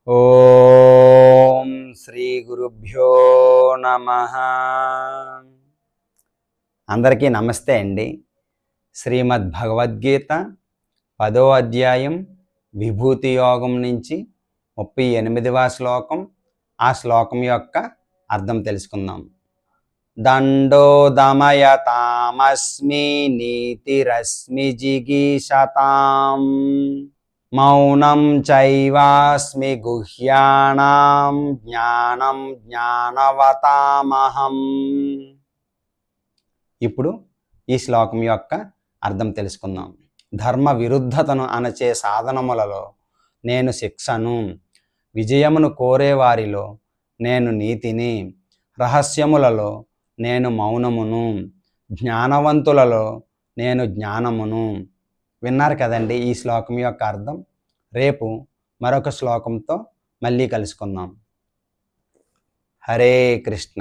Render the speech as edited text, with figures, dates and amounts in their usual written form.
ఓం శ్రీ గురుభ్యో నమః. అందరికీ నమస్తే అండి. శ్రీమద్ భగవద్గీత 10వ అధ్యాయం విభూతి యోగం నుంచి 38వ శ్లోకం. ఆ శ్లోకం యొక్క అర్థం తెలుసుకుందాం. దండో దమయతామస్మి నీతిరస్మి జిగీషతాం మౌనం చైవాస్మి గుహ్యానాం జ్ఞానం జ్ఞానవతామహం. ఇప్పుడు ఈ శ్లోకం యొక్క అర్థం తెలుసుకుందాం. ధర్మ విరుద్ధతను అణచే సాధనములలో నేను శిక్షను, విజయమును కోరేవారిలో నేను నీతిని, రహస్యములలో నేను మౌనమును, జ్ఞానవంతులలో నేను జ్ఞానమును. విన్నారు కదండి ఈ శ్లోకం యొక్క అర్థం. రేపు మరొక శ్లోకంతో మళ్ళీ కలుసుకుందాం. హరే కృష్ణ.